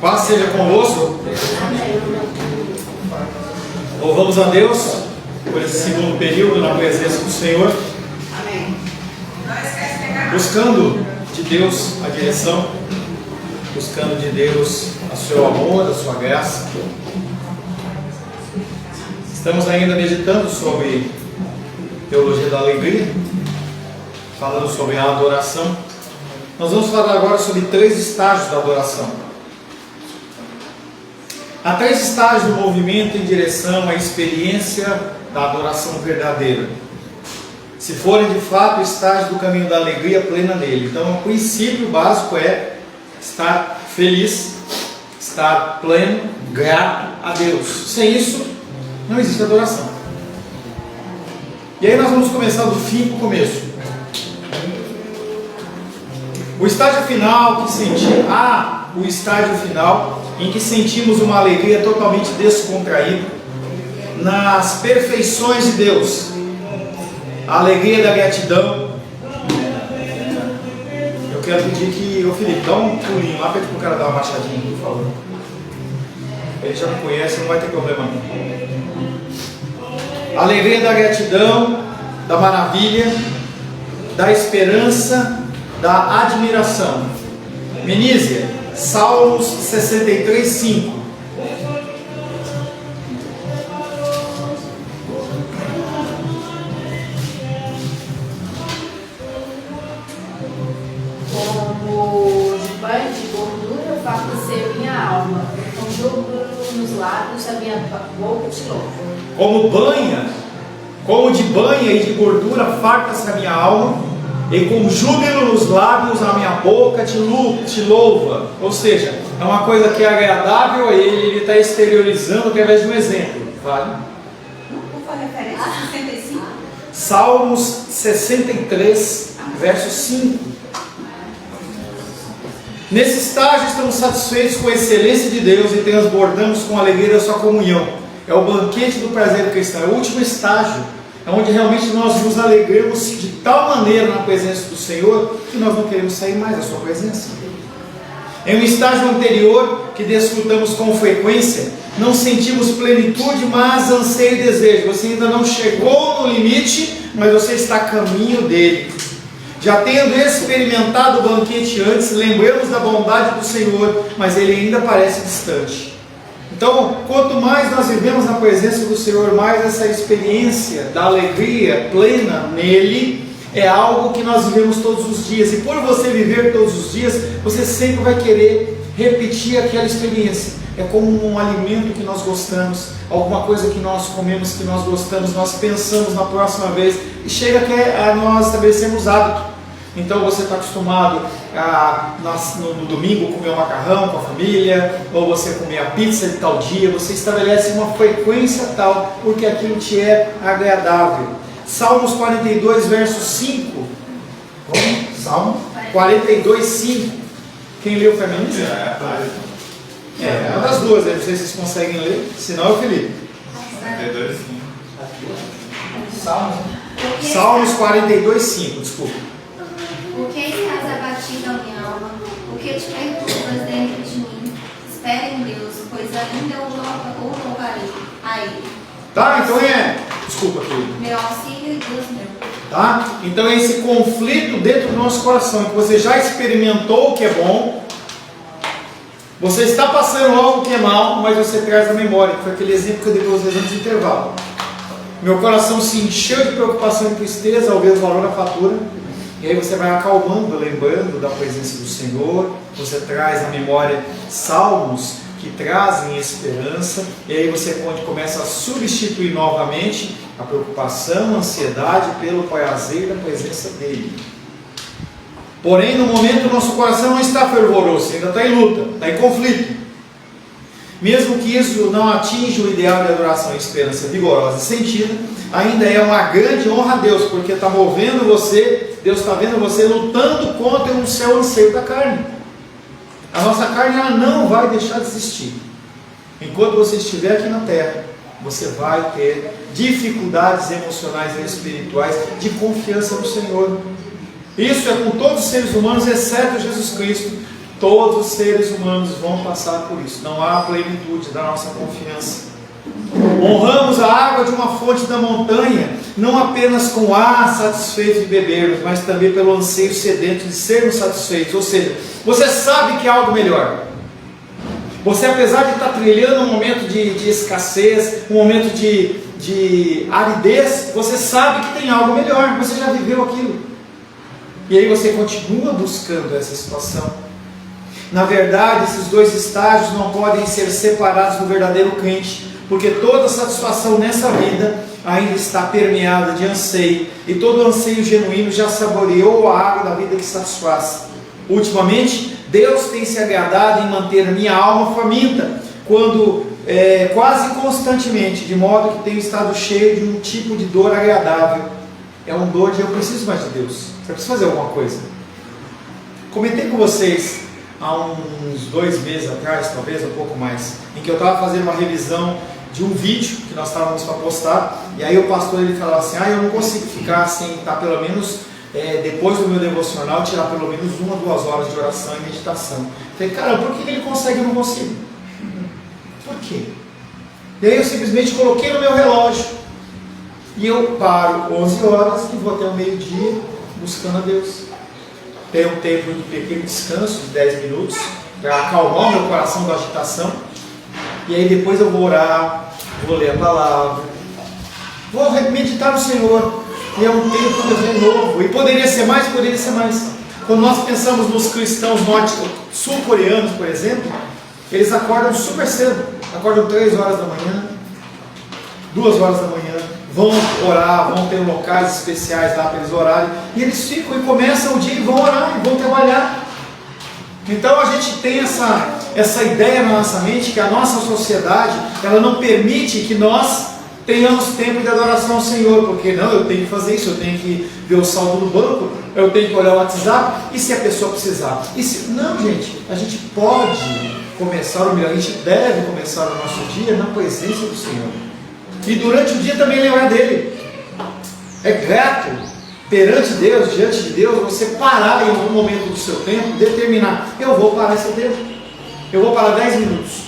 Paz seja convosco. Louvamos a Deus por esse segundo período na presença do Senhor. Amém. Buscando de Deus a direção, buscando de Deus o seu amor, a sua graça. Estamos ainda meditando sobre teologia da alegria, falando sobre a adoração. Nós vamos falar agora sobre 3 estágios da adoração. Há 3 estágios do movimento em direção à experiência da adoração verdadeira. Se forem de fato o estágio do caminho da alegria plena nele. Então, o princípio básico é estar feliz, estar pleno, grato a Deus. Sem isso, não existe adoração. E aí nós vamos começar do fim para o começo. O estágio final que sentimos, o estágio final em que sentimos uma alegria totalmente descontraída nas perfeições de Deus, a alegria da gratidão. Eu quero pedir que o Felipe dá um pulinho lá, pede para o cara dar uma machadinha, por favor. Ele já me conhece, não vai ter problema não. A alegria da gratidão, da maravilha, da esperança, da admiração. Menízia, Salmos 63, 5. Como de banho de gordura farta-se minha alma, com júbilo nos lábios a minha boca te louva. Como de banha e de gordura farta-se a minha alma, e com júbilo nos lábios a minha boca te louva. Ou seja, é uma coisa que é agradável a ele está exteriorizando através de um exemplo. Vale? Qual foi a referência? 65? Salmos 63, verso 5. Nesse estágio estamos satisfeitos com a excelência de Deus e transbordamos com a alegria da sua comunhão. É o banquete do prazer cristão, é o último estágio, é onde realmente nós nos alegramos de tal maneira na presença do Senhor que nós não queremos sair mais da sua presença. Em um estágio anterior que desfrutamos com frequência, não sentimos plenitude, mas anseio e desejo. Você ainda não chegou no limite, mas você está a caminho dele. Já tendo experimentado o banquete antes, lembramos da bondade do Senhor, mas ele ainda parece distante. Então, quanto mais nós vivemos na presença do Senhor, mais essa experiência da alegria plena nele é algo que nós vivemos todos os dias. E por você viver todos os dias, você sempre vai querer repetir aquela experiência. É como um alimento que nós gostamos, alguma coisa que nós comemos, que nós gostamos, nós pensamos na próxima vez, e chega a nós estabelecermos hábito. Então você está acostumado no domingo comer um macarrão com a família, ou você comer a pizza de tal dia, você estabelece uma frequência tal, porque aquilo te é agradável. Salmos 42, verso 5. Vamos? Salmo 42, 5. Quem leu feminino? É uma das duas, não sei se vocês conseguem ler, senão é o Felipe. 42, 5. Salmos 42, 5, desculpa. Por que estás abatido, a minha alma? O que te perturbas dentro de mim? Espera em Deus, pois ainda o louvarei a Ele. Tá? Então desculpa, Felipe. Meu auxílio e Deus meu. Tá? Então é esse conflito dentro do nosso coração, que você já experimentou o que é bom, você está passando algo que é mal, mas você traz a memória, que foi aquele exemplo que eu dei para vocês antes do intervalo. Meu coração se encheu de preocupação e tristeza ao ver o valor da fatura, e aí você vai acalmando, lembrando da presença do Senhor, você traz à memória salmos que trazem esperança, e aí você começa a substituir novamente a preocupação, a ansiedade pelo prazer da presença dele. Porém, no momento, o nosso coração não está fervoroso, ainda está em luta, está em conflito. Mesmo que isso não atinja o ideal de adoração e esperança vigorosa e sentida, ainda é uma grande honra a Deus, porque está movendo você, Deus está vendo você lutando contra o seu anseio da carne. A nossa carne ela não vai deixar de existir. Enquanto você estiver aqui na terra, você vai ter dificuldades emocionais e espirituais de confiança no Senhor. Isso é com todos os seres humanos, exceto Jesus Cristo. Todos os seres humanos vão passar por isso. Não há plenitude da nossa confiança. Honramos a água de uma fonte da montanha, não apenas com ar satisfeito de bebermos, mas também pelo anseio sedento de sermos satisfeitos. Ou seja, você sabe que há algo melhor. Você, apesar de estar trilhando um momento de escassez, um momento de aridez, você sabe que tem algo melhor, você já viveu aquilo. E aí você continua buscando essa situação. Na verdade, esses dois estágios não podem ser separados do verdadeiro crente, porque toda satisfação nessa vida ainda está permeada de anseio, e todo anseio genuíno já saboreou a água da vida que satisfaz. Ultimamente, Deus tem se agradado em manter minha alma faminta, quase constantemente, de modo que tenho estado cheio de um tipo de dor agradável. É um dor de eu preciso mais de Deus, eu preciso fazer alguma coisa. Comentei com vocês há uns 2 meses atrás, talvez um pouco mais, em que eu estava fazendo uma revisão de um vídeo que nós estávamos para postar, e aí o pastor ele falava assim, eu não consigo ficar sem estar pelo menos, depois do meu devocional, tirar pelo menos 1 ou 2 horas de oração e meditação. Eu falei, cara, por que ele consegue e eu não consigo? Por quê? E aí eu simplesmente coloquei no meu relógio, e eu paro 11 horas e vou até o meio-dia buscando a Deus. Tenho um tempo de pequeno descanso, de 10 minutos, para acalmar o meu coração da agitação. E aí depois eu vou orar, vou ler a palavra, vou meditar no Senhor. E é um tempo de renovo. E poderia ser mais, poderia ser mais. Quando nós pensamos nos cristãos sul-coreanos, por exemplo, eles acordam super cedo. Acordam 3 horas da manhã, 2 horas da manhã. Vão orar, vão ter locais especiais lá para eles orarem. E eles ficam e começam o dia e vão orar e vão trabalhar. Então a gente tem essa ideia na nossa mente que a nossa sociedade, ela não permite que nós tenhamos tempo de adoração ao Senhor, porque não, eu tenho que fazer isso, eu tenho que ver o saldo do banco, eu tenho que olhar o WhatsApp, e se a pessoa precisar? Não, gente, a gente pode começar o melhor, a gente deve começar o nosso dia na presença do Senhor. E durante o dia também lembrar dele. É grato perante Deus, diante de Deus, você parar em algum momento do seu tempo, determinar, eu vou parar esse tempo, eu vou parar 10 minutos.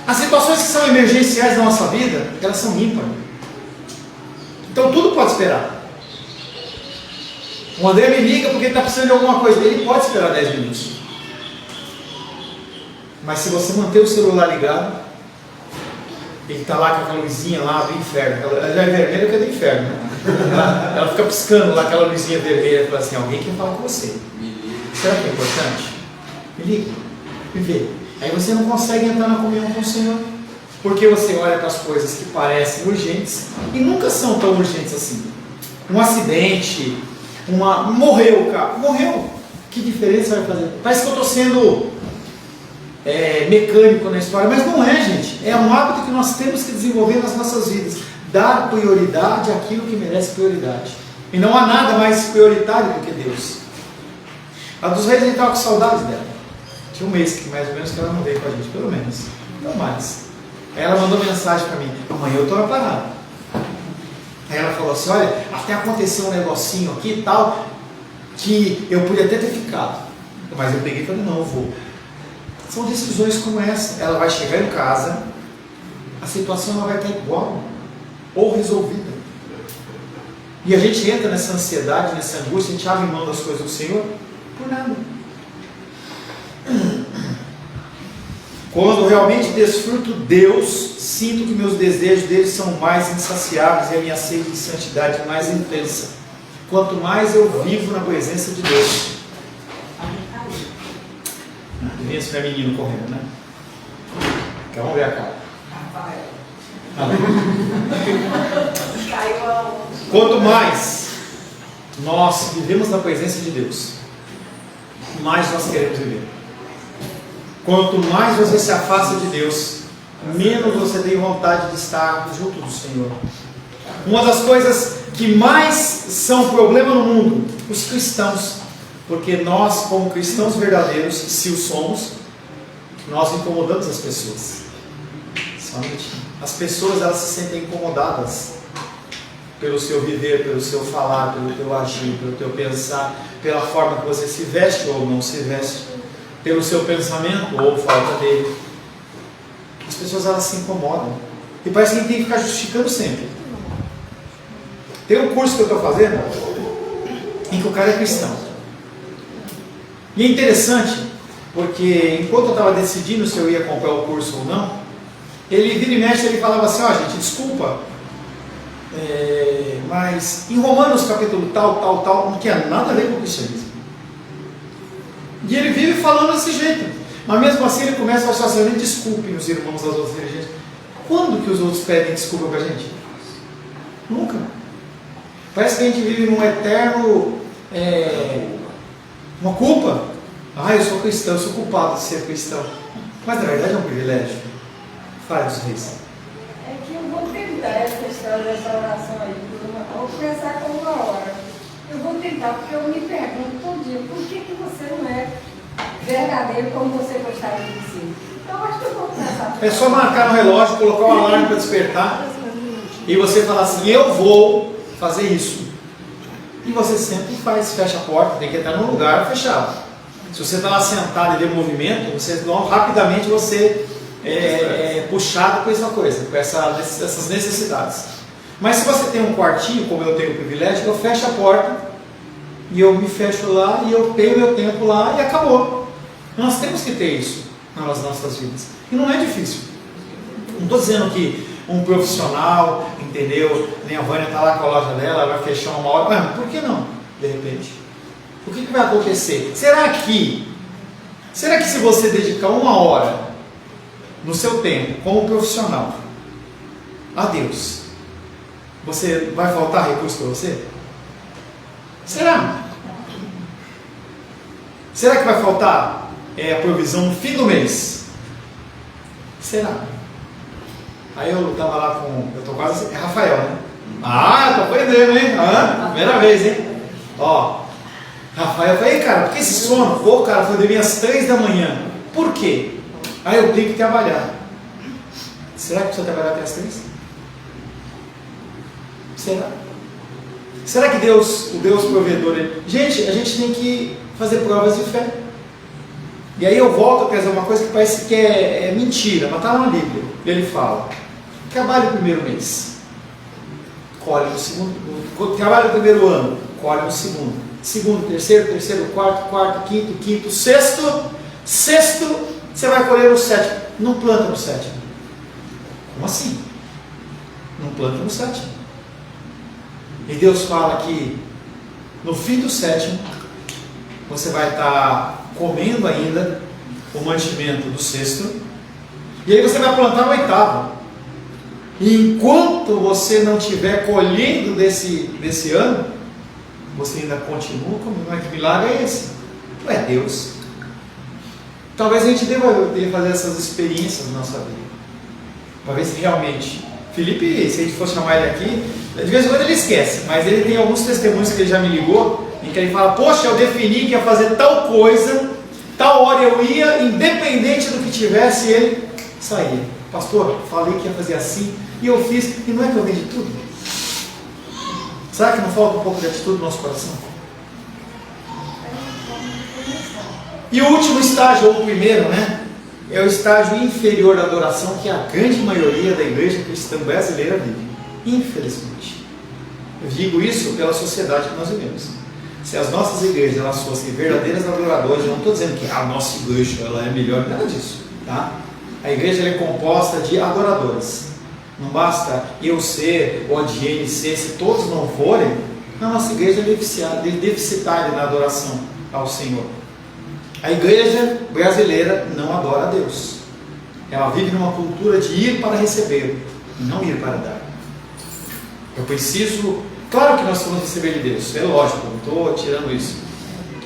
As situações que são emergenciais na nossa vida, elas são ímpares. Então tudo pode esperar. O André me liga porque ele está precisando de alguma coisa, ele pode esperar 10 minutos. Mas se você manter o celular ligado, ele está lá com aquela luzinha lá do inferno, ela já é vermelha que é do inferno, né? Ela fica piscando lá aquela luzinha vermelha e fala assim, alguém quer falar com você. Será que é importante? Me liga, me vê. Aí você não consegue entrar na comunhão com o Senhor, porque você olha para as coisas que parecem urgentes e nunca são tão urgentes assim. Um acidente, morreu o carro, morreu. Que diferença vai fazer? Parece que eu estou sendo mecânico na história, mas não é, gente. É um hábito que nós temos que desenvolver nas nossas vidas. Dar prioridade àquilo que merece prioridade. E não há nada mais prioritário do que Deus. A dos reis, a gente estava com saudades dela. Tinha um mês que mais ou menos que ela não veio com a gente, pelo menos. Não mais. Aí ela mandou mensagem para mim, amanhã eu estou parado. Aí ela falou assim, olha, até aconteceu um negocinho aqui e tal, que eu podia até ter ficado. Mas eu peguei e falei, não, eu vou. São decisões como essa. Ela vai chegar em casa, a situação ela vai estar igual, ou resolvida. E a gente entra nessa ansiedade, nessa angústia, a gente abre mão das coisas do Senhor, por nada. Quando realmente desfruto Deus, sinto que meus desejos dele são mais insaciáveis e a minha sede de santidade mais intensa. Quanto mais eu vivo na presença de Deus. Devia ser menino correndo, né? Vamos ver a cara. Quanto mais nós vivemos na presença de Deus, mais nós queremos viver. Quanto mais você se afasta de Deus, menos você tem vontade de estar junto do Senhor. Uma das coisas que mais são problema no mundo, os cristãos, porque nós, como cristãos verdadeiros, se o somos, nós incomodamos as pessoas. Só um minutinho. As pessoas, elas se sentem incomodadas. pelo seu viver, pelo seu falar, pelo teu agir, pelo teu pensar, pela forma que você se veste ou não se veste, pelo seu pensamento ou falta dele. As pessoas, elas se incomodam e parece que a gente tem que ficar justificando sempre. Tem um curso que eu estou fazendo em que o cara é cristão, e é interessante porque enquanto eu estava decidindo se eu ia comprar o curso ou não, ele vira e mexe, ele falava assim: ó, gente, desculpa, mas em Romanos capítulo tal, não tinha nada a ver com o cristianismo. E ele vive falando desse jeito, mas mesmo assim ele começa a achar assim: desculpem os irmãos das outras religiões. Quando que os outros pedem desculpa pra gente? Nunca. Parece que a gente vive num eterno, uma culpa. Eu sou cristão, eu sou culpado de ser cristão. Mas na verdade é um privilégio. Fale dos reis. É que eu vou tentar essa história dessa oração aí, vou começar com uma hora. Eu vou tentar, porque eu me pergunto todo dia, por que você não é verdadeiro como você gostaria de ser? Então eu acho que eu vou começar. É só marcar no relógio, colocar um alarme para despertar, e você falar assim: eu vou fazer isso. E você sempre faz, fecha a porta, tem que estar num lugar fechado. Se você está lá sentado e vê movimento, rapidamente você é puxado com essa coisa, com essas necessidades. Mas se você tem um quartinho, como eu tenho o privilégio, eu fecho a porta e eu me fecho lá e eu tenho meu tempo lá e acabou. Nós temos que ter isso nas nossas vidas. E não é difícil. Não estou dizendo que um profissional, entendeu? Nem a Vânia está lá com a loja dela, ela vai fechar uma hora. Mas por que não? De repente. O que vai acontecer? Será que se você dedicar uma hora no seu tempo como profissional a Deus, você vai faltar recurso para você? Será? Será que vai faltar a provisão no fim do mês? Será? Aí eu estava lá com... Eu estou quase... É Rafael, né? Estou aprendendo, hein? Primeira vez, hein? Rafael, eu falei: cara, por que esse sono? Pô, cara, foi dormir às 3 da manhã. Por quê? Eu tenho que trabalhar. Será que precisa trabalhar até às 3? Será? Será que o Deus provedor... Gente, a gente tem que fazer provas de fé. E aí eu volto a trazer uma coisa que parece que é mentira, mas está na Bíblia. Ele fala: trabalhe o primeiro mês, colhe no segundo. Trabalhe o primeiro ano, colhe no segundo. Segundo, terceiro, quarto, quinto, sexto, você vai colher no sétimo. Não planta no sétimo. Como assim? Não planta no sétimo. E Deus fala que no fim do sétimo você vai estar comendo ainda o mantimento do sexto, e aí você vai plantar no oitavo. E enquanto você não estiver colhendo desse ano, você ainda continua comendo. Mas que milagre é esse? Não é Deus. Talvez a gente deva fazer essas experiências na nossa vida, para ver se realmente... Felipe, se a gente for chamar ele aqui, de vez em quando ele esquece, mas ele tem alguns testemunhos que ele já me ligou, em que ele fala: poxa, eu defini que ia fazer tal coisa, tal hora eu ia, independente do que tivesse, ele saía. Pastor, falei que ia fazer assim, e eu fiz, e não é que eu vendi tudo? Será que não falta um pouco de atitude no nosso coração? E o último estágio, ou o primeiro, né? É o estágio inferior da adoração, que a grande maioria da igreja cristã brasileira vive. Infelizmente. Eu digo isso pela sociedade que nós vivemos. Se as nossas igrejas elas fossem verdadeiras adoradoras, eu não estou dizendo que a nossa igreja ela é melhor, nada disso. Tá? A igreja ela é composta de adoradores. Não basta eu ser ou a Diene ser, se todos não forem, a nossa igreja é deficitária na adoração ao Senhor. A igreja brasileira não adora a Deus. Ela vive numa cultura de ir para receber e não ir para dar. Eu preciso... Claro que nós vamos receber de Deus, é lógico, não estou tirando isso.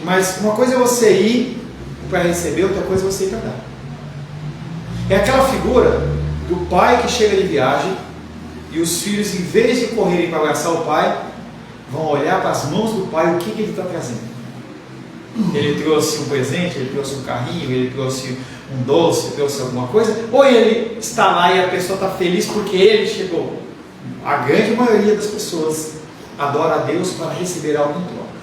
Mas uma coisa é você ir para receber, outra coisa é você ir para dar. É aquela figura do pai que chega de viagem e os filhos, em vez de correrem para abraçar o pai, vão olhar para as mãos do pai, o que ele está trazendo. Ele trouxe um presente, ele trouxe um carrinho, ele trouxe um doce, ele trouxe alguma coisa, ou ele está lá e a pessoa está feliz porque ele chegou. A grande maioria das pessoas adora a Deus para receber algo em troca.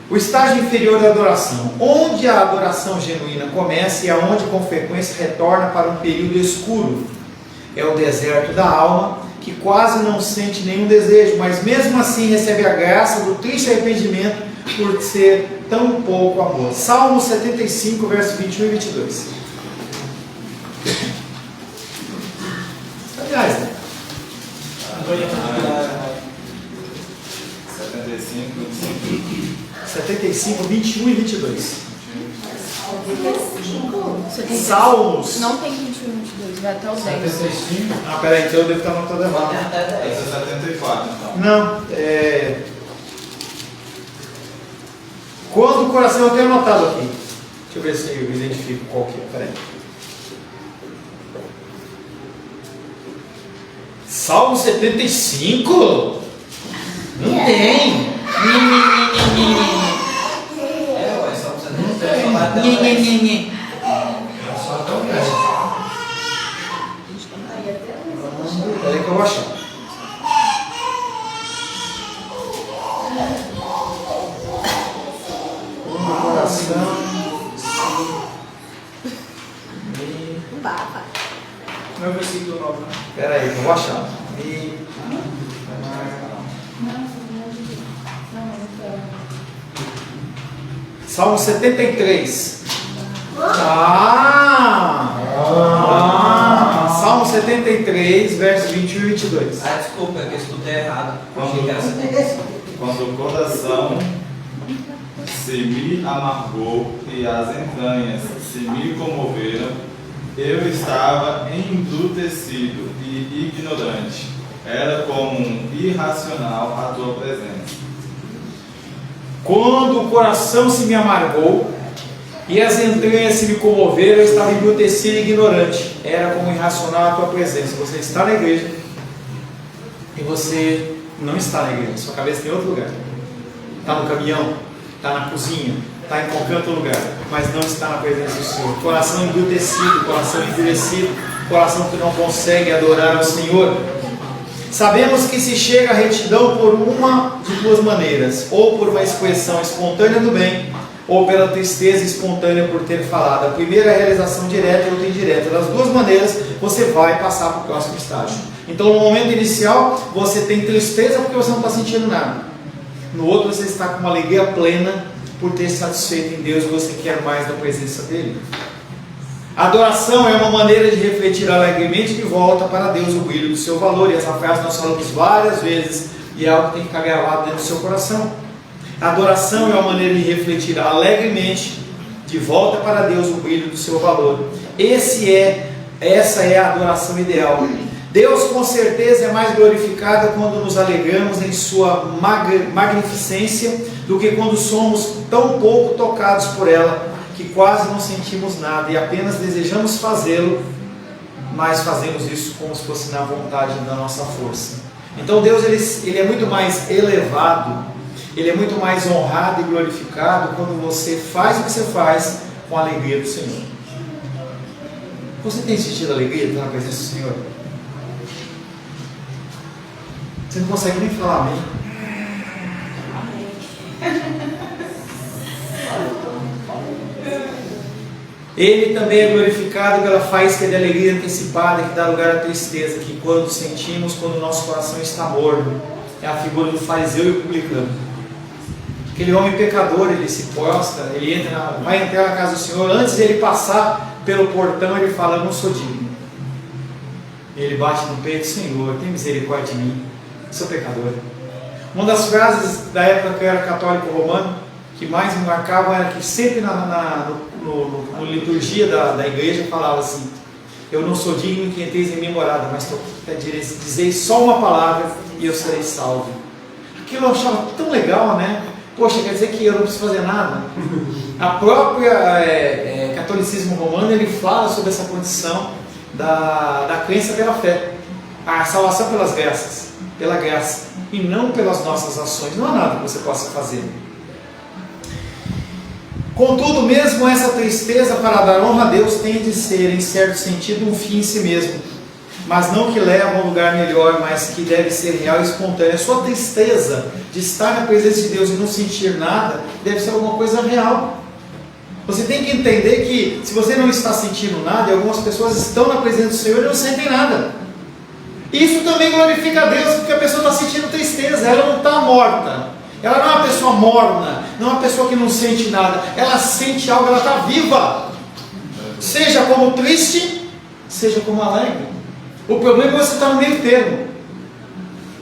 O estágio inferior da adoração, onde a adoração genuína começa e aonde com frequência retorna para um período escuro, é o deserto da alma, que quase não sente nenhum desejo, mas mesmo assim recebe a graça do triste arrependimento por ser tão pouco amor. Salmo 75, verso 21 e 22. Aliás, né? 75, 21 e 22. Salmos. Não tem 21 e 22, vai até o 10. 75. Ah, peraí, então eu devo estar anotando errado. Esse é 74, então. Não, quando o coração, eu tenho anotado aqui. Deixa eu ver se eu identifico qual que é. Peraí. Salmo 75? Não tem. Ué, só pra você não Só tão grande. Peraí que eu vou achar. Quando o coração. Não é o versículo 9, né? Peraí, que eu vou achar. Salmo 73. Salmo 73, versos 21 e 22. Ah, desculpa, é que eu escutei errado. Quando o coração se me amargou e as entranhas se me comoveram, eu estava embrutecido e ignorante. Era como um irracional à tua presença. Quando o coração se me amargou e as entranhas se me comoveram, eu estava embrutecido e ignorante. Era como irracional a tua presença. Você está na igreja e você não está na igreja. Sua cabeça tem outro lugar. Está no caminhão, está na cozinha, está em qualquer outro lugar, mas não está na presença do Senhor. Coração embrutecido, coração endurecido, coração que não consegue adorar ao Senhor. Sabemos que se chega à retidão por uma de duas maneiras: ou por uma expressão espontânea do bem, ou pela tristeza espontânea por ter falado. A primeira é a realização direta e a outra indireta. Das duas maneiras você vai passar para o próximo estágio. Então, no momento inicial você tem tristeza porque você não está sentindo nada. No outro você está com uma alegria plena por ter satisfeito em Deus e você quer mais da presença dele. A adoração é uma maneira de refletir alegremente de volta para Deus o brilho do seu valor. E essa frase nós falamos várias vezes e é algo que tem que ficar gravado dentro do seu coração. A adoração é uma maneira de refletir alegremente de volta para Deus o brilho do seu valor. Essa é a adoração ideal. Deus com certeza é mais glorificado quando nos alegramos em sua magnificência do que quando somos tão pouco tocados por ela que quase não sentimos nada e apenas desejamos fazê-lo, mas fazemos isso como se fosse na vontade da nossa força. Então Deus ele é muito mais elevado, ele é muito mais honrado e glorificado quando você faz o que você faz com a alegria do Senhor. Você tem sentido alegria de estar na presença do Senhor? Você não consegue nem falar amém. Ele também é glorificado pela faísca de alegria antecipada que dá lugar à tristeza, que quando sentimos, quando o nosso coração está morno. É a figura do fariseu e o publicano. Aquele homem pecador, ele se prostra, ele vai entrar na casa do Senhor, antes de ele passar pelo portão, ele fala: eu não sou digno. Ele bate no peito: Senhor, tem misericórdia de mim, sou pecador. Uma das frases da época que eu era católico romano, que mais me marcavam, era que sempre na liturgia da igreja falava assim: eu não sou digno que entreis em minha morada, mas dizeis só uma palavra e eu serei salvo. Aquilo eu achava tão legal, né? Poxa, quer dizer que eu não preciso fazer nada? A própria catolicismo romano, ele fala sobre essa condição da crença pela fé, a salvação pela graça, e não pelas nossas ações. Não há nada que você possa fazer. Contudo, mesmo essa tristeza para dar honra a Deus tem de ser, em certo sentido, um fim em si mesmo. mas não que leva a um lugar melhor, mas que deve ser real e espontânea. A sua tristeza de estar na presença de Deus e não sentir nada, deve ser alguma coisa real. Você tem que entender que se você não está sentindo nada, e algumas pessoas estão na presença do Senhor e não sentem nada. Isso também glorifica a Deus, porque a pessoa está sentindo tristeza, ela não está morta. Ela não é uma pessoa morna, não é uma pessoa que não sente nada. Ela sente algo, ela está viva. Seja como triste, seja como alegre. O problema é você estar no meio termo.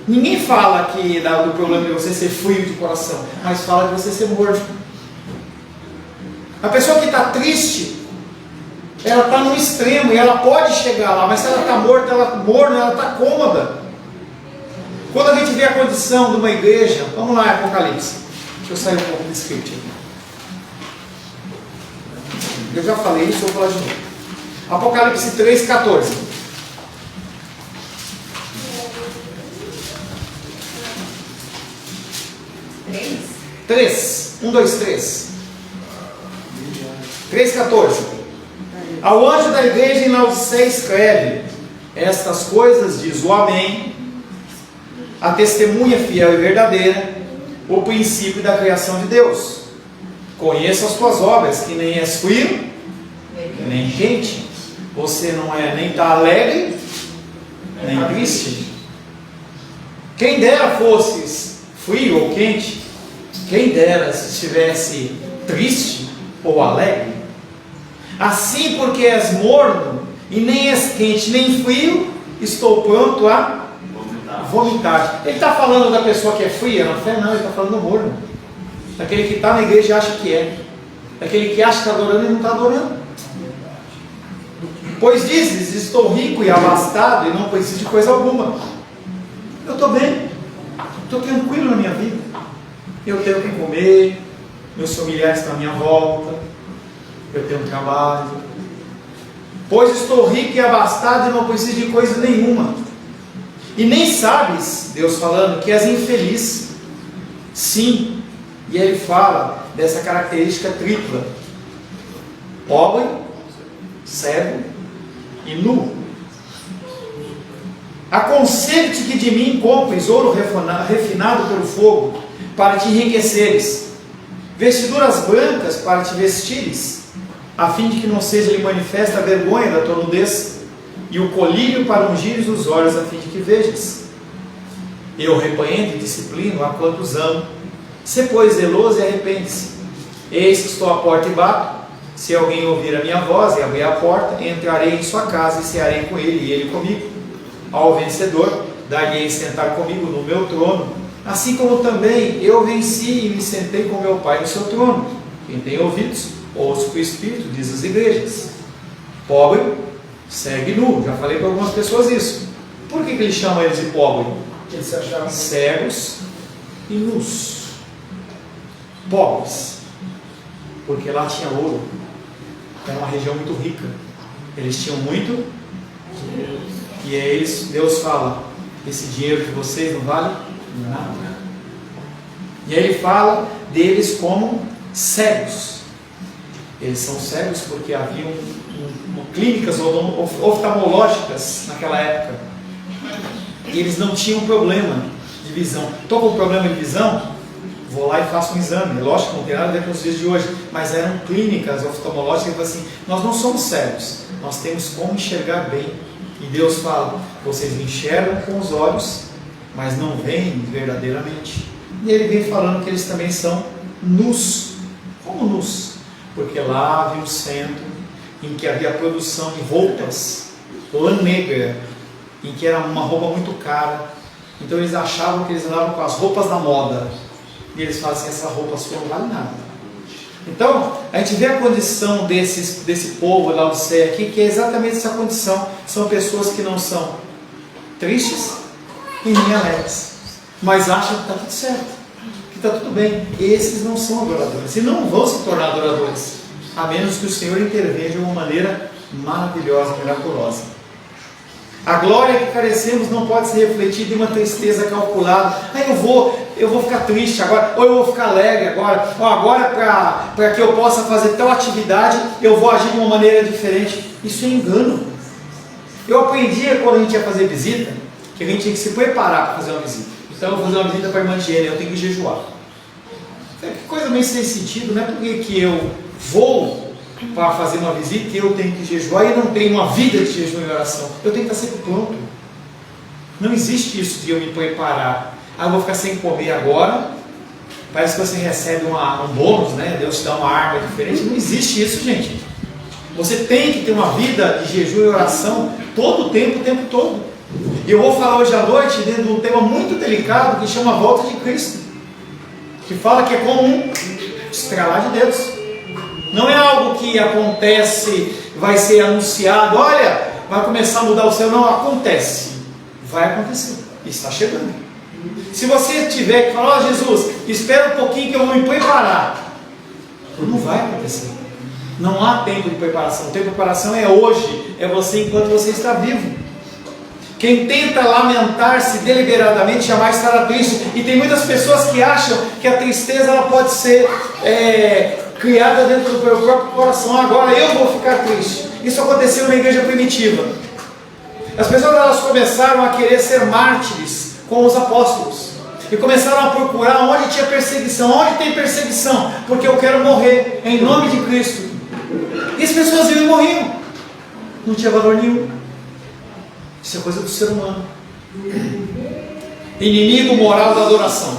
Ninguém fala aqui do problema de você ser frio de coração, mas fala de você ser morno. A pessoa que está triste, ela está no extremo e ela pode chegar lá, mas se ela está morta, morna, ela está cômoda. Quando a gente vê a condição de uma igreja, vamos lá, Apocalipse. Deixa eu sair um pouco do script aqui. Eu já falei isso, vou falar de novo. Apocalipse 3,14. 3. 1, 2, 3. 3,14. Ao anjo da igreja em Laodiceia escreve: estas coisas diz o Amém, a testemunha fiel e verdadeira, o princípio da criação de Deus. Conheço as tuas obras, que nem és frio, nem quente. Você não é nem está alegre, nem triste. Quem dera fosses frio ou quente, quem dera se estivesse triste ou alegre. Assim, porque és morno, e nem és quente nem frio, estou pronto a vomitar. Ele está falando da pessoa que é fria na fé? Não, ele está falando do morno. Daquele que está na igreja e acha que é. Daquele que acha que está adorando e não está adorando. Pois dizes: estou rico e abastado e não preciso de coisa alguma. Eu estou bem, estou tranquilo na minha vida. Eu tenho o que comer, meus familiares estão à minha volta, eu tenho um trabalho. Pois estou rico e abastado e não preciso de coisa nenhuma. E nem sabes, Deus falando, que és infeliz. Sim. E ele fala dessa característica tripla: pobre, cego e nu. Aconselho-te que de mim compres ouro refinado pelo fogo, para te enriqueceres, vestiduras brancas para te vestires, a fim de que não seja lhe manifesta a vergonha da tua nudez, e o colírio para ungires os olhos, a fim de que vejas. Eu repreendo e disciplino a quantos amo. Se pois zeloso e arrepende-se. Eis que estou à porta e bato. Se alguém ouvir a minha voz e abrir a porta, entrarei em sua casa e cearei com ele e ele comigo. Ao vencedor, dar-lhe sentar comigo no meu trono, assim como também eu venci e me sentei com meu Pai no seu trono. Quem tem ouvidos, ouça o que o Espírito diz às igrejas. Pobre, cego e nu. Já falei para algumas pessoas isso. Por que ele chama eles de pobre? Eles se achavam Cegos e nus. Pobres, porque lá tinha ouro. Era uma região muito rica. Eles tinham muito. E aí Deus fala: esse dinheiro de vocês não vale nada. E aí ele fala deles como cegos. Eles são cegos porque haviam clínicas oftalmológicas naquela época. E eles não tinham problema de visão. Estou com problema de visão? Vou lá e faço um exame. Lógico que não tem nada a ver com os dias de hoje, mas eram clínicas oftalmológicas assim: nós não somos cegos, nós temos como enxergar bem. E Deus fala: vocês enxergam com os olhos, mas não veem verdadeiramente. E ele vem falando que eles também são nus. Como nus? Porque lá havia um centro em que havia produção de roupas, lã negra, em que era uma roupa muito cara. Então eles achavam que eles andavam com as roupas da moda. E eles falam assim: essa roupa sua não vale nada. Então, a gente vê a condição desse povo da Laodiceia aqui, que é exatamente essa condição. São pessoas que não são tristes e nem alegres, mas acham que está tudo certo, que está tudo bem. Esses não são adoradores, e não vão se tornar adoradores, a menos que o Senhor intervenha de uma maneira maravilhosa, miraculosa. A glória que carecemos não pode ser refletida em uma tristeza calculada. Eu vou ficar triste agora, ou eu vou ficar alegre agora, ou agora para que eu possa fazer tal atividade, eu vou agir de uma maneira diferente. Isso é engano. Eu aprendi quando a gente ia fazer visita, que a gente tinha que se preparar para fazer uma visita. Então eu vou fazer uma visita para a irmã Diana, eu tenho que jejuar. Que coisa meio sem sentido, não é porque que eu vou para fazer uma visita e eu tenho que jejuar e não tenho uma vida de jejum e oração. Eu tenho que estar sempre pronto. Não existe isso de eu me preparar. Eu vou ficar sem comer agora. Parece que você recebe um bônus, né? Deus te dá uma arma diferente. Não existe isso, gente. Você tem que ter uma vida de jejum e oração todo o tempo todo. E eu vou falar hoje à noite dentro de um tema muito delicado que chama a volta de Cristo. Que fala que é como um estralar de dedos. Não é algo que acontece, vai ser anunciado, olha, vai começar a mudar o céu. Não, acontece. Vai acontecer. Está chegando. Se você tiver que falar, Jesus, espera um pouquinho que eu vou me preparar. Não vai acontecer. Não há tempo de preparação. O tempo de preparação é hoje. É você enquanto você está vivo. Quem tenta lamentar-se deliberadamente jamais estará triste. E tem muitas pessoas que acham que a tristeza ela pode ser criada dentro do meu próprio coração. Agora eu vou ficar triste. Isso aconteceu na igreja primitiva. As pessoas elas começaram a querer ser mártires com os apóstolos. E começaram a procurar onde tinha perseguição. Onde tem perseguição? Porque eu quero morrer em nome de Cristo. E as pessoas iam e morriam. Não tinha valor nenhum. Isso é coisa do ser humano. Inimigo moral da adoração.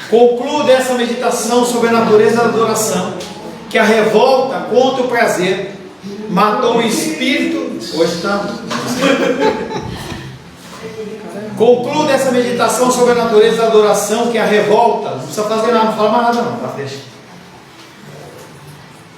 Concluo dessa meditação sobre a natureza da adoração que a revolta contra o prazer matou o espírito. Hoje está. Concluo dessa meditação sobre a natureza da adoração que a revolta. Não precisa fazer nada, não fala mais nada não, tá? Deixa.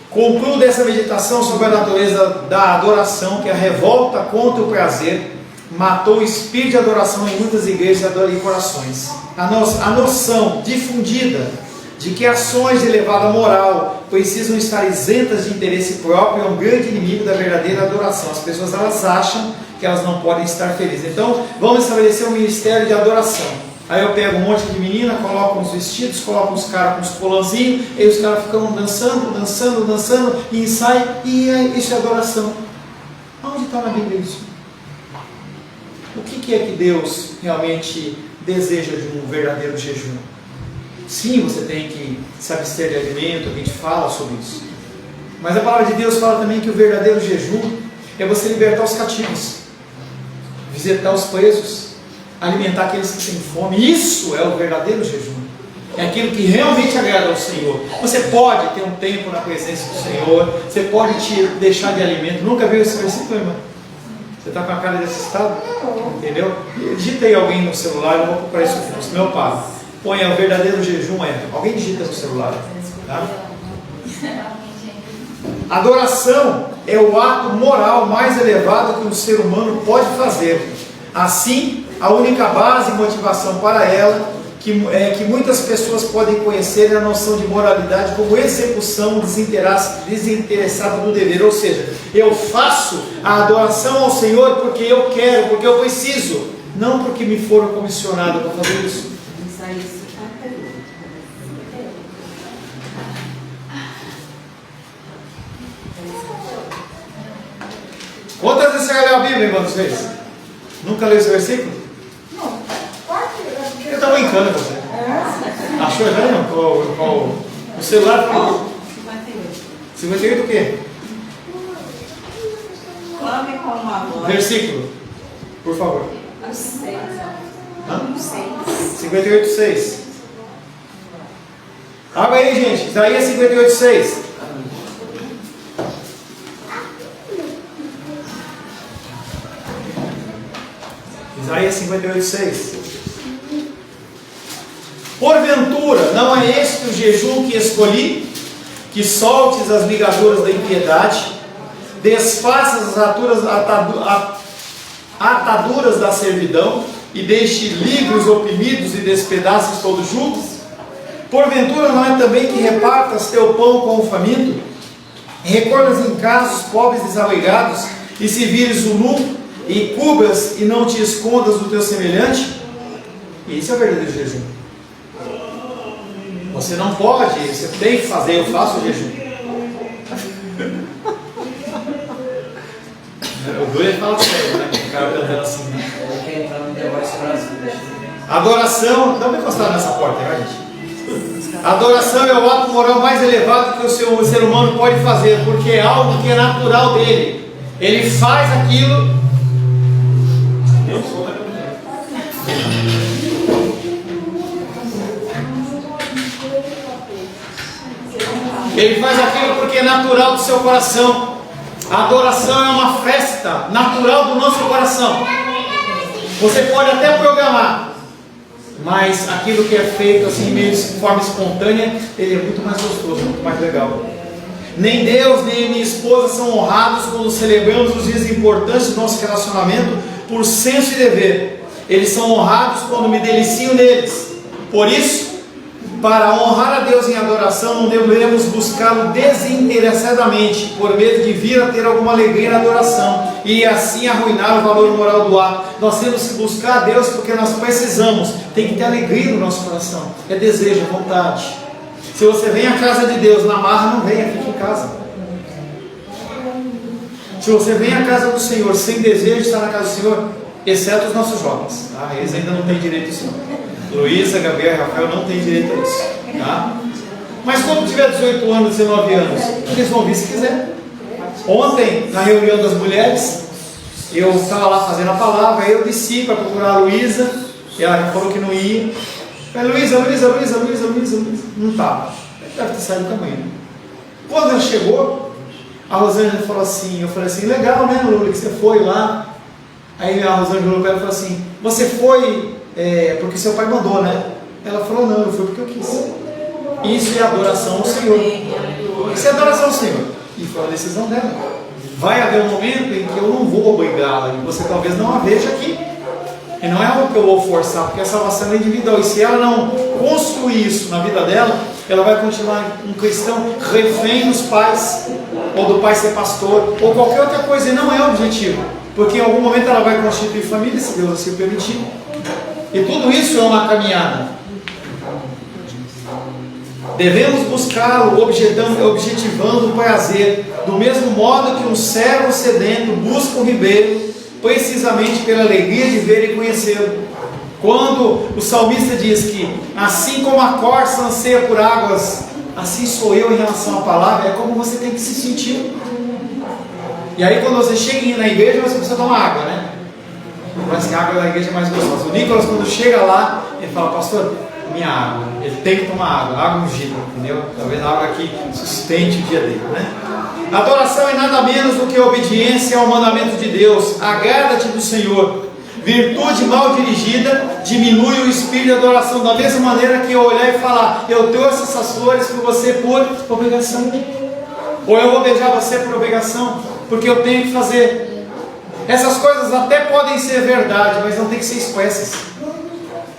Concluo dessa meditação sobre a natureza da adoração que a revolta contra o prazer matou o espírito de adoração em muitas igrejas e corações. A noção difundida de que ações de elevada moral precisam estar isentas de interesse próprio é um grande inimigo da verdadeira adoração. As pessoas elas acham que elas não podem estar felizes. Então, vamos estabelecer um ministério de adoração. Aí eu pego um monte de menina, coloco uns vestidos, coloco uns caras com uns colãozinhos, e os caras ficam dançando, e ensaiam, e isso é adoração. Onde está na Bíblia isso? O que é que Deus realmente deseja de um verdadeiro jejum? Sim, você tem que se abster de alimento, a gente fala sobre isso. Mas a palavra de Deus fala também que o verdadeiro jejum é você libertar os cativos, visitar os presos, alimentar aqueles que têm fome. Isso é o verdadeiro jejum. É aquilo que realmente agrada ao Senhor. Você pode ter um tempo na presença do Senhor, você pode te deixar de alimento. Nunca viu esse versículo, irmã? Você está com a cara desse estado? Entendeu? Digita aí alguém no celular, eu vou procurar isso aqui. Meu pai, põe o verdadeiro jejum alguém digita no celular, tá? Adoração é o ato moral mais elevado que um ser humano pode fazer. Assim, a única base e motivação para ela que muitas pessoas podem conhecer é a noção de moralidade como execução desinteressada do dever. Ou seja, eu faço a adoração ao Senhor porque eu quero, porque eu preciso, não porque me foram comissionados para fazer isso. Quantas vezes você já leu a Bíblia, irmão, vocês? Nunca leu esse versículo? Não, pode. Eu estou brincando com você. Achou já não? Qual? O celular falou. 58 o quê? Clame com amor. Versículo, por favor. 6. 58:6. Abre aí, gente. Isaías 58:6. Isaías 58:6. Porventura, não é este o jejum que escolhi? Que soltes as ligaduras da impiedade, desfaças as ataduras da servidão, e deixe livres os oprimidos e despedaços todos julgos? Porventura não é também que repartas teu pão com o faminto, recolhas em casa os pobres desabrigados, e se vires o nu, e cubras e não te escondas do teu semelhante? Isso é o verdadeiro jejum. Você não pode, você tem que fazer, eu faço o jejum. O Dois fala sério, né? O cara cantando assim, né? Ele quer entrar no The Voice Brasil, deixa ele ver. Adoração, dá uma encostada nessa porta, né, gente? Adoração é o ato moral mais elevado que o ser humano pode fazer, porque é algo que é natural dele. Ele faz aquilo. Ele faz aquilo porque é natural do seu coração. A adoração é uma festa natural do nosso coração. Você pode até programar, mas aquilo que é feito assim, meio de forma espontânea, ele é muito mais gostoso, muito mais legal. Nem Deus, nem minha esposa são honrados quando celebramos os dias importantes do nosso relacionamento por senso e dever. Eles são honrados quando me delicio neles. Por isso, para honrar a Deus em adoração, não devemos buscá-lo desinteressadamente, por medo de vir a ter alguma alegria na adoração e assim arruinar o valor moral do ato. Nós temos que buscar a Deus porque nós precisamos, tem que ter alegria no nosso coração, é desejo, é vontade. Se você vem à casa de Deus na marra, não venha, fique em casa. Se você vem à casa do Senhor sem desejo de estar na casa do Senhor, exceto os nossos jovens, tá? Eles ainda não têm direito a isso. Luísa, Gabriel e Rafael não têm direito a isso, tá? Mas quando tiver 18 anos, 19 anos, eles vão vir se quiser. Ontem, na reunião das mulheres, eu estava lá fazendo a palavra, aí eu desci para procurar a Luísa, e ela falou que não ia. Eu falei, Luísa, não estava. Deve ter saído do caminho. Quando ela chegou, a Rosângela falou assim, eu falei assim, legal, né, Lula, que você foi lá. Aí a Rosângela falou para ela, assim, você foi porque seu pai mandou, né? Ela falou, não, eu fui porque eu quis. Isso é adoração ao Senhor. Isso é adoração ao Senhor. E foi uma decisão dela. Vai haver um momento em que eu não vou obrigá-la, e você talvez não a veja aqui. E não é algo que eu vou forçar, porque a salvação é individual. E se ela não construir isso na vida dela, ela vai continuar um cristão refém dos pais, ou do pai ser pastor, ou qualquer outra coisa. E não é o objetivo, porque em algum momento ela vai constituir família, se Deus assim permitir. E tudo isso é uma caminhada. Devemos buscá-lo objetivando o prazer, do mesmo modo que um servo sedento busca um ribeiro, precisamente pela alegria de ver e conhecê-lo. Quando o salmista diz que assim como a corça anseia por águas, assim sou eu em relação à palavra, é como você tem que se sentir. E aí quando você chega na igreja, você precisa tomar água, né? Parece que a água da igreja é mais gostosa. O Nicolas, quando chega lá, ele fala, pastor, minha água. Ele tem que tomar água ungida, entendeu? Talvez a água que sustente o dia dele, né? Adoração é nada menos do que obediência ao mandamento de Deus. Agrada-te do Senhor. Virtude mal dirigida diminui o espírito de adoração. Da mesma maneira que eu olhar e falar, eu trouxe essas flores por você por obrigação. Ou eu vou beijar você por obrigação, porque eu tenho que fazer. Essas coisas até podem ser verdade, mas não tem que ser expressas.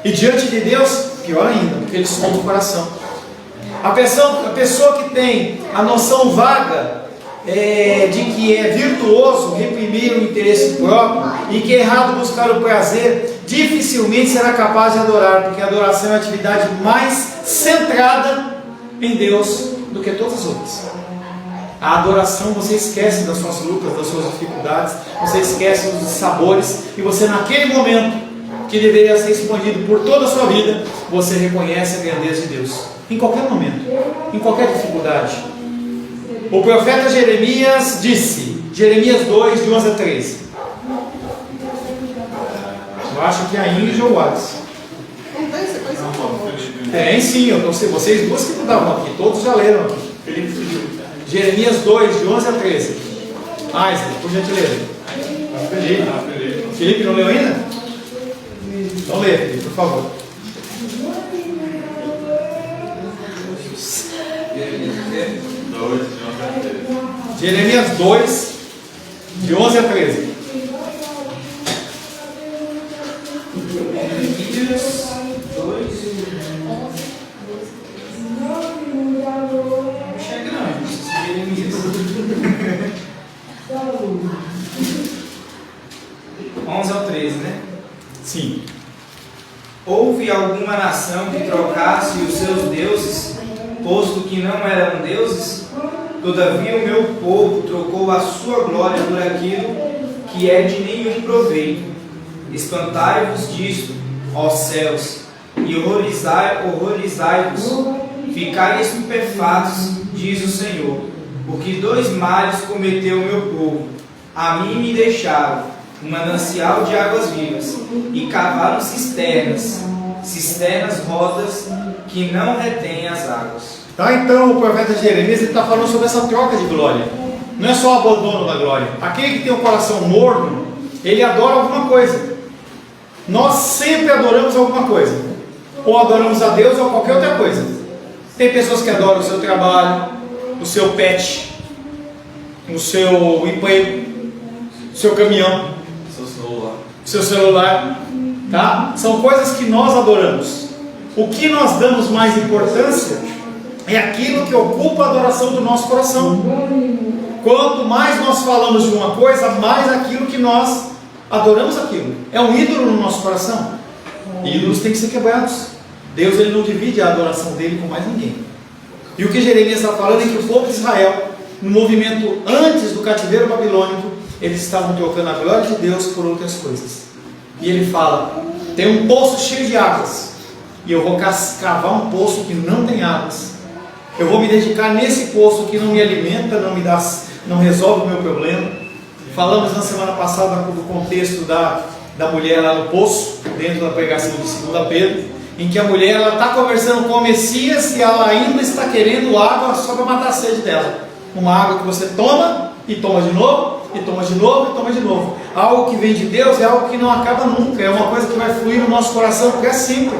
E diante de Deus, pior ainda, porque Ele sonda o coração. A pessoa que tem a noção vaga de que é virtuoso reprimir o interesse próprio e que é errado buscar o prazer, dificilmente será capaz de adorar, porque a adoração é a atividade mais centrada em Deus do que todas as outras. A adoração, você esquece das suas lutas, das suas dificuldades, você esquece dos sabores, e você naquele momento, que deveria ser expandido por toda a sua vida, você reconhece a grandeza de Deus, em qualquer momento, em qualquer dificuldade. O profeta Jeremias disse, Jeremias 2, de 11 a 13. Eu acho que é a Ingrid ou o Alisson. Tem sim, vocês duas que não estavam aqui, todos já leram aqui. Jeremias 2, de 11 a 13. Isaac, por gentileza. Felipe não leu ainda? Então lê, Felipe, por favor. Jeremias 2, de 11 a 13. Jeremias 2, 11 ao 13, né? Sim. Houve alguma nação que trocasse os seus deuses, posto que não eram deuses? Todavia o meu povo trocou a sua glória por aquilo que é de nenhum proveito. Espantai-vos disto, ó céus, e horrorizai-vos, ficai estupefatos, diz o Senhor, porque 2 males cometeu o meu povo. A mim me deixaram um manancial de águas vivas, e cavaram cisternas rotas, que não retêm as águas. Tá, então o profeta Jeremias está falando sobre essa troca de glória. Não é só o abandono da glória. Aquele que tem o coração morno, ele adora alguma coisa. Nós sempre adoramos alguma coisa. Ou adoramos a Deus ou qualquer outra coisa. Tem pessoas que adoram o seu trabalho, o seu pet, o seu emprego, o seu caminhão, o seu celular. Tá? São coisas que nós adoramos. O que nós damos mais importância é aquilo que ocupa a adoração do nosso coração. Quanto mais nós falamos de uma coisa, mais aquilo que nós adoramos aquilo. É um ídolo no nosso coração. Ídolos têm que ser quebrados. Deus ele não divide a adoração dele com mais ninguém. E o que Jeremias está falando é que o povo de Israel, no movimento antes do cativeiro babilônico, eles estavam trocando a glória de Deus por outras coisas. E ele fala: tem um poço cheio de águas, e eu vou cavar um poço que não tem águas. Eu vou me dedicar nesse poço que não me alimenta, não resolve o meu problema. Falamos na semana passada do contexto da mulher lá no poço, dentro da pregação de 2 Pedro, em que a mulher está conversando com o Messias e ela ainda está querendo água só para matar a sede dela. Uma água que você toma e toma de novo, e toma de novo, e toma de novo. Algo que vem de Deus é algo que não acaba nunca, é uma coisa que vai fluir no nosso coração para sempre.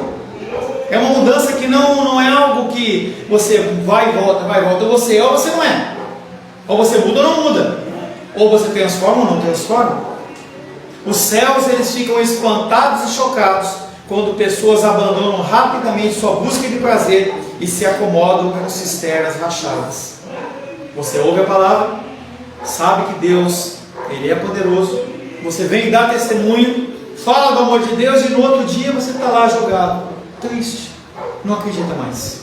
É uma mudança que não é algo que você vai e volta, ou você é ou você não é. Ou você muda ou não muda. Ou você transforma ou não transforma. Os céus eles ficam espantados e chocados quando pessoas abandonam rapidamente sua busca de prazer e se acomodam com cisternas rachadas. Você ouve a palavra, sabe que Deus ele é poderoso, você vem dar testemunho, fala do amor de Deus e no outro dia você está lá jogado, triste, não acredita mais.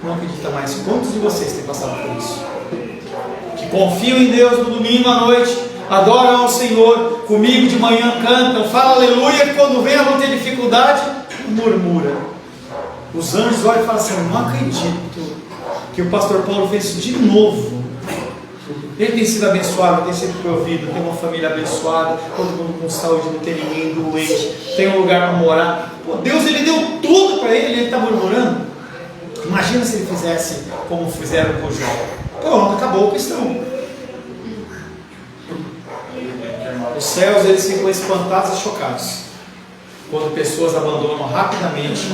Não acredita mais. Quantos de vocês têm passado por isso? Que confiam em Deus no domingo à noite, adoram ao Senhor, comigo de manhã cantam, falam aleluia, e quando vem a luta e dificuldade, murmura. Os anjos olham e falam assim: não acredito que o pastor Paulo fez isso de novo. Ele tem sido abençoado, tem sido provido, tem uma família abençoada, todo mundo com saúde, não tem ninguém doente, tem um lugar para morar. Pô, Deus ele deu tudo para ele, ele está murmurando. Imagina se ele fizesse como fizeram com Jó. Pronto, acabou a questão. Os céus eles ficam espantados e chocados quando pessoas abandonam rapidamente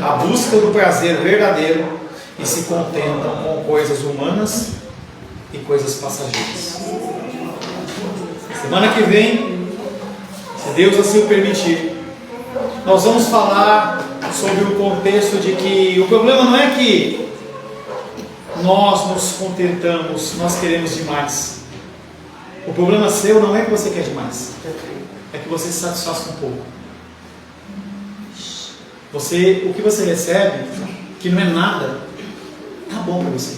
a busca do prazer verdadeiro e se contentam com coisas humanas e coisas passageiras. Semana que vem, se Deus assim o permitir, nós vamos falar sobre o contexto de que o problema não é que nós nos contentamos, nós queremos demais. O problema seu não é que você quer demais, é que você se satisfaz com pouco. O que você recebe, que não é nada, tá bom para você.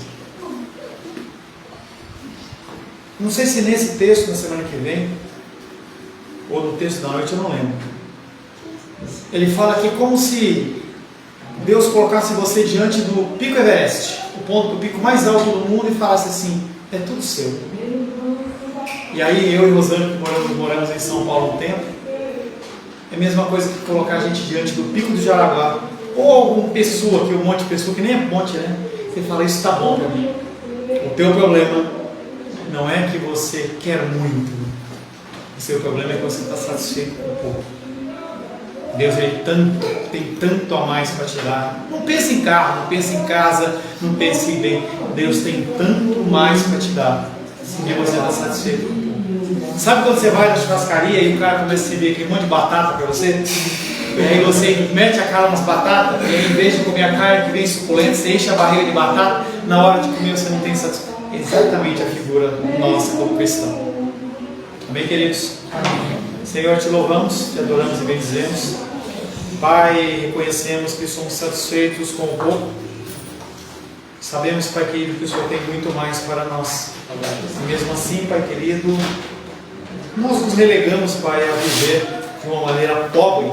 Não sei se nesse texto na semana que vem, ou no texto da noite, eu não lembro. Ele fala aqui como se Deus colocasse você diante do pico Everest, o pico mais alto do mundo, e falasse assim: é tudo seu. E aí eu e Rosângela, que moramos em São Paulo um tempo, é a mesma coisa que colocar a gente diante do pico do Jaraguá, ou alguma pessoa, que um monte de pessoa, que nem é monte, né? Você fala: isso está bom para mim. O teu problema não é que você quer muito, o seu problema é que você está satisfeito com pouco. Deus ele tem tanto a mais para te dar. Não pense em carro, não pense em casa, não pense em bem. Deus tem tanto mais para te dar e você está satisfeito com pouco. Sabe quando você vai na churrascaria e o cara começa a servir aquele monte de batata para você? E aí você mete a cara nas batatas, e aí em vez de comer a carne que vem suculenta, você enche a barriga de batata, na hora de comer você não tem satisfação. Exatamente a figura nossa como cristão. Amém, queridos? Amém. Senhor, te louvamos, te adoramos e bendizemos. Pai, reconhecemos que somos satisfeitos com o pouco. Sabemos, Pai querido, que o Senhor tem muito mais para nós. E mesmo assim, Pai querido, Nós nos relegamos, Pai, a viver de uma maneira pobre,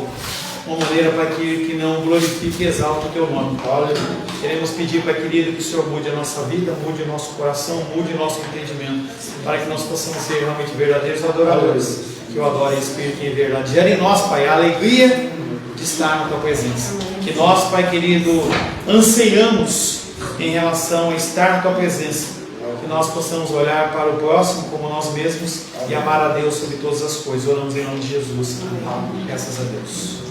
uma maneira, Pai, que não glorifique e exalte o Teu nome, Pai. Queremos pedir, Pai querido, que o Senhor mude a nossa vida, mude o nosso coração, mude o nosso entendimento, para que nós possamos ser realmente verdadeiros adoradores, que o adore em espírito e em verdade. Gere em nós, Pai, a alegria de estar na Tua presença. Que nós, Pai querido, anseiamos em relação a estar na Tua presença. Que nós possamos olhar para o próximo como nós mesmos e amar a Deus sobre todas as coisas. Oramos em nome de Jesus. Amém. Graças a Deus.